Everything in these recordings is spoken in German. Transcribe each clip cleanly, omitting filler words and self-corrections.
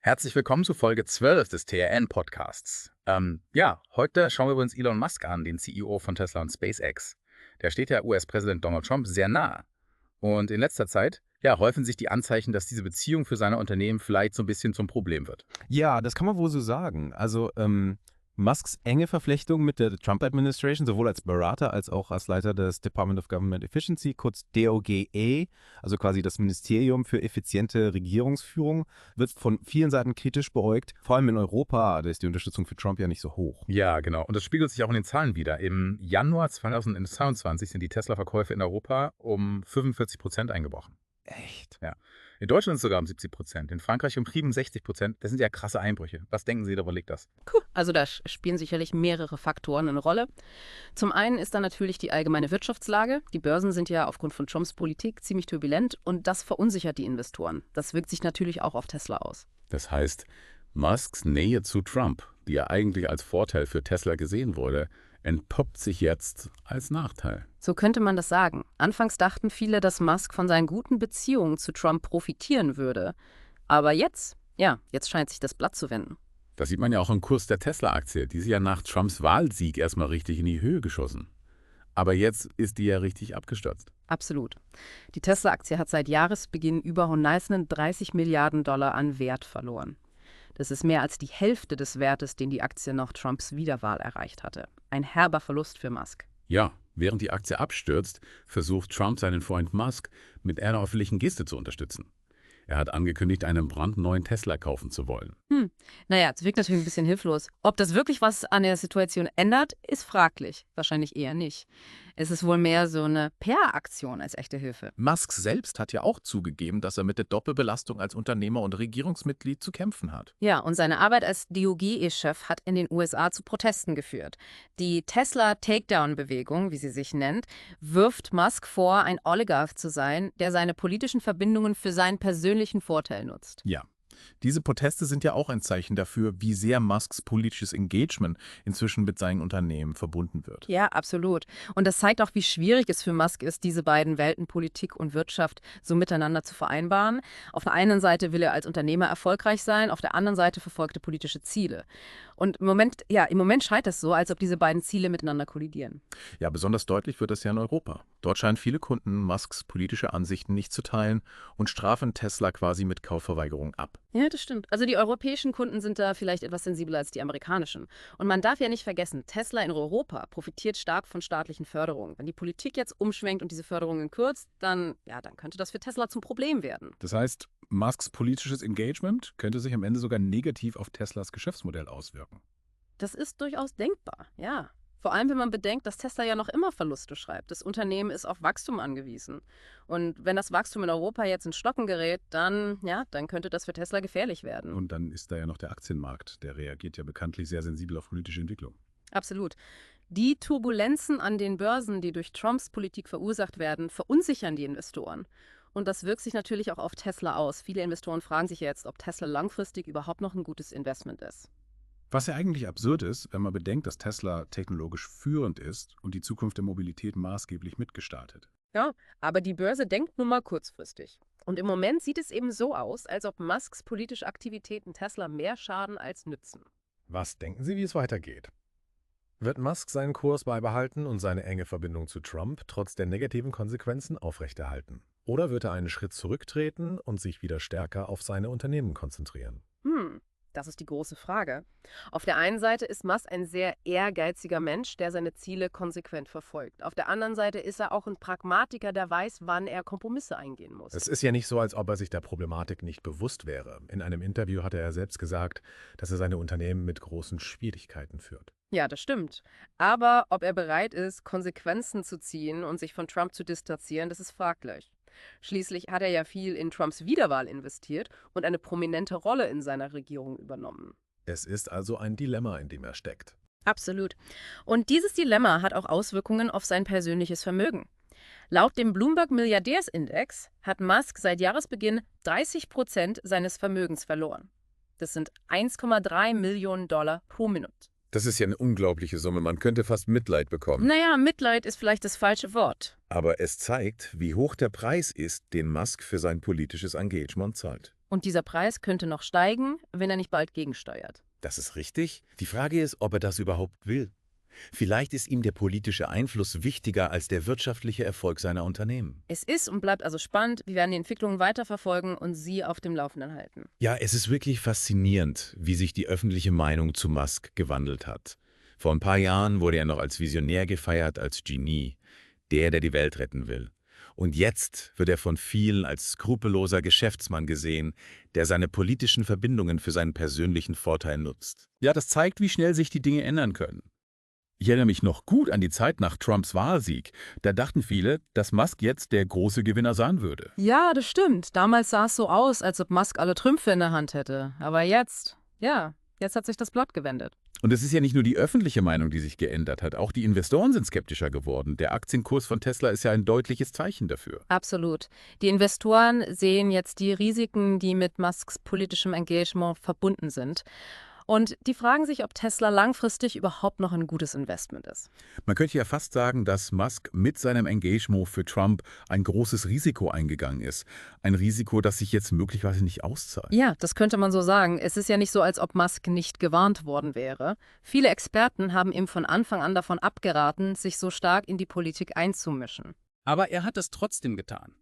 Herzlich willkommen zu Folge 12 des TRN-Podcasts. Heute schauen wir uns Elon Musk an, den CEO von Tesla und SpaceX. Der steht ja US-Präsident Donald Trump sehr nah. Und in letzter Zeit, häufen sich die Anzeichen, dass diese Beziehung für seine Unternehmen vielleicht so ein bisschen zum Problem wird. Ja, das kann man wohl so sagen. Musks enge Verflechtung mit der Trump-Administration, sowohl als Berater als auch als Leiter des Department of Government Efficiency, kurz DOGE, also quasi das Ministerium für effiziente Regierungsführung, wird von vielen Seiten kritisch beäugt. Vor allem in Europa, da ist die Unterstützung für Trump ja nicht so hoch. Ja, genau. Und das spiegelt sich auch in den Zahlen wider. Im Januar 2022 sind die Tesla-Verkäufe in Europa um 45% eingebrochen. Echt? Ja. In Deutschland sogar um 70%, in Frankreich um 67%. Das sind ja krasse Einbrüche. Was denken Sie, woran liegt das? Also da spielen sicherlich mehrere Faktoren eine Rolle. Zum einen ist da natürlich die allgemeine Wirtschaftslage. Die Börsen sind ja aufgrund von Trumps Politik ziemlich turbulent und das verunsichert die Investoren. Das wirkt sich natürlich auch auf Tesla aus. Das heißt, Musks Nähe zu Trump, die ja eigentlich als Vorteil für Tesla gesehen wurde, entpuppt sich jetzt als Nachteil. So könnte man das sagen. Anfangs dachten viele, dass Musk von seinen guten Beziehungen zu Trump profitieren würde. Aber jetzt scheint sich das Blatt zu wenden. Das sieht man ja auch im Kurs der Tesla-Aktie. Die ist ja nach Trumps Wahlsieg erstmal richtig in die Höhe geschossen. Aber jetzt ist die ja richtig abgestürzt. Absolut. Die Tesla-Aktie hat seit Jahresbeginn überhauenreißenden 30 Milliarden Dollar an Wert verloren. Das ist mehr als die Hälfte des Wertes, den die Aktie nach Trumps Wiederwahl erreicht hatte. Ein herber Verlust für Musk. Ja, während die Aktie abstürzt, versucht Trump seinen Freund Musk mit einer öffentlichen Geste zu unterstützen. Er hat angekündigt, einen brandneuen Tesla kaufen zu wollen. Naja, es wirkt natürlich ein bisschen hilflos. Ob das wirklich was an der Situation ändert, ist fraglich. Wahrscheinlich eher nicht. Es ist wohl mehr so eine PR-Aktion als echte Hilfe. Musk selbst hat ja auch zugegeben, dass er mit der Doppelbelastung als Unternehmer und Regierungsmitglied zu kämpfen hat. Ja, und seine Arbeit als DOGE-Chef hat in den USA zu Protesten geführt. Die Tesla-Takedown-Bewegung, wie sie sich nennt, wirft Musk vor, ein Oligarch zu sein, der seine politischen Verbindungen für seinen persönlichen Vorteil nutzt. Ja. Diese Proteste sind ja auch ein Zeichen dafür, wie sehr Musks politisches Engagement inzwischen mit seinen Unternehmen verbunden wird. Ja, absolut. Und das zeigt auch, wie schwierig es für Musk ist, diese beiden Welten, Politik und Wirtschaft, so miteinander zu vereinbaren. Auf der einen Seite will er als Unternehmer erfolgreich sein, auf der anderen Seite verfolgt er politische Ziele. Und im Moment scheint es so, als ob diese beiden Ziele miteinander kollidieren. Ja, besonders deutlich wird das ja in Europa. Dort scheinen viele Kunden Musks politische Ansichten nicht zu teilen und strafen Tesla quasi mit Kaufverweigerung ab. Ja, das stimmt. Also die europäischen Kunden sind da vielleicht etwas sensibler als die amerikanischen. Und man darf ja nicht vergessen, Tesla in Europa profitiert stark von staatlichen Förderungen. Wenn die Politik jetzt umschwenkt und diese Förderungen kürzt, dann könnte das für Tesla zum Problem werden. Das heißt, Musks politisches Engagement könnte sich am Ende sogar negativ auf Teslas Geschäftsmodell auswirken. Das ist durchaus denkbar, ja. Vor allem, wenn man bedenkt, dass Tesla ja noch immer Verluste schreibt. Das Unternehmen ist auf Wachstum angewiesen. Und wenn das Wachstum in Europa jetzt ins Stocken gerät, dann könnte das für Tesla gefährlich werden. Und dann ist da ja noch der Aktienmarkt. Der reagiert ja bekanntlich sehr sensibel auf politische Entwicklung. Absolut. Die Turbulenzen an den Börsen, die durch Trumps Politik verursacht werden, verunsichern die Investoren. Und das wirkt sich natürlich auch auf Tesla aus. Viele Investoren fragen sich jetzt, ob Tesla langfristig überhaupt noch ein gutes Investment ist. Was ja eigentlich absurd ist, wenn man bedenkt, dass Tesla technologisch führend ist und die Zukunft der Mobilität maßgeblich mitgestaltet. Ja, aber die Börse denkt nun mal kurzfristig. Und im Moment sieht es eben so aus, als ob Musks politische Aktivitäten Tesla mehr schaden als nützen. Was denken Sie, wie es weitergeht? Wird Musk seinen Kurs beibehalten und seine enge Verbindung zu Trump trotz der negativen Konsequenzen aufrechterhalten? Oder wird er einen Schritt zurücktreten und sich wieder stärker auf seine Unternehmen konzentrieren? Das ist die große Frage. Auf der einen Seite ist Musk ein sehr ehrgeiziger Mensch, der seine Ziele konsequent verfolgt. Auf der anderen Seite ist er auch ein Pragmatiker, der weiß, wann er Kompromisse eingehen muss. Es ist ja nicht so, als ob er sich der Problematik nicht bewusst wäre. In einem Interview hat er selbst gesagt, dass er seine Unternehmen mit großen Schwierigkeiten führt. Ja, das stimmt. Aber ob er bereit ist, Konsequenzen zu ziehen und sich von Trump zu distanzieren, das ist fraglich. Schließlich hat er ja viel in Trumps Wiederwahl investiert und eine prominente Rolle in seiner Regierung übernommen. Es ist also ein Dilemma, in dem er steckt. Absolut. Und dieses Dilemma hat auch Auswirkungen auf sein persönliches Vermögen. Laut dem Bloomberg Milliardärsindex hat Musk seit Jahresbeginn 30% seines Vermögens verloren. Das sind 1,3 Millionen Dollar pro Minute. Das ist ja eine unglaubliche Summe. Man könnte fast Mitleid bekommen. Naja, Mitleid ist vielleicht das falsche Wort. Aber es zeigt, wie hoch der Preis ist, den Musk für sein politisches Engagement zahlt. Und dieser Preis könnte noch steigen, wenn er nicht bald gegensteuert. Das ist richtig. Die Frage ist, ob er das überhaupt will. Vielleicht ist ihm der politische Einfluss wichtiger als der wirtschaftliche Erfolg seiner Unternehmen. Es ist und bleibt also spannend. Wir werden die Entwicklungen weiterverfolgen und Sie auf dem Laufenden halten. Ja, es ist wirklich faszinierend, wie sich die öffentliche Meinung zu Musk gewandelt hat. Vor ein paar Jahren wurde er noch als Visionär gefeiert, als Genie, der die Welt retten will. Und jetzt wird er von vielen als skrupelloser Geschäftsmann gesehen, der seine politischen Verbindungen für seinen persönlichen Vorteil nutzt. Ja, das zeigt, wie schnell sich die Dinge ändern können. Ich erinnere mich noch gut an die Zeit nach Trumps Wahlsieg. Da dachten viele, dass Musk jetzt der große Gewinner sein würde. Ja, das stimmt. Damals sah es so aus, als ob Musk alle Trümpfe in der Hand hätte. Aber jetzt hat sich das Blatt gewendet. Und es ist ja nicht nur die öffentliche Meinung, die sich geändert hat. Auch die Investoren sind skeptischer geworden. Der Aktienkurs von Tesla ist ja ein deutliches Zeichen dafür. Absolut. Die Investoren sehen jetzt die Risiken, die mit Musks politischem Engagement verbunden sind. Und die fragen sich, ob Tesla langfristig überhaupt noch ein gutes Investment ist. Man könnte ja fast sagen, dass Musk mit seinem Engagement für Trump ein großes Risiko eingegangen ist. Ein Risiko, das sich jetzt möglicherweise nicht auszahlt. Ja, das könnte man so sagen. Es ist ja nicht so, als ob Musk nicht gewarnt worden wäre. Viele Experten haben ihm von Anfang an davon abgeraten, sich so stark in die Politik einzumischen. Aber er hat es trotzdem getan.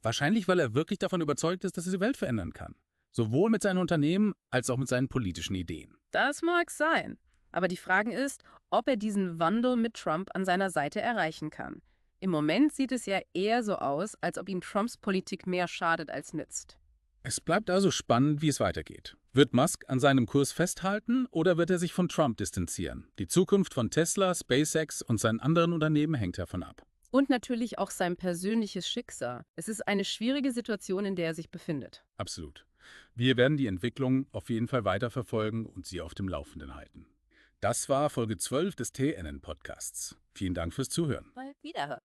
Wahrscheinlich, weil er wirklich davon überzeugt ist, dass er die Welt verändern kann. Sowohl mit seinen Unternehmen als auch mit seinen politischen Ideen. Das mag sein. Aber die Frage ist, ob er diesen Wandel mit Trump an seiner Seite erreichen kann. Im Moment sieht es ja eher so aus, als ob ihm Trumps Politik mehr schadet als nützt. Es bleibt also spannend, wie es weitergeht. Wird Musk an seinem Kurs festhalten oder wird er sich von Trump distanzieren? Die Zukunft von Tesla, SpaceX und seinen anderen Unternehmen hängt davon ab. Und natürlich auch sein persönliches Schicksal. Es ist eine schwierige Situation, in der er sich befindet. Absolut. Wir werden die Entwicklung auf jeden Fall weiterverfolgen und Sie auf dem Laufenden halten. Das war Folge 12 des TNN-Podcasts. Vielen Dank fürs Zuhören. Mal wiederhören.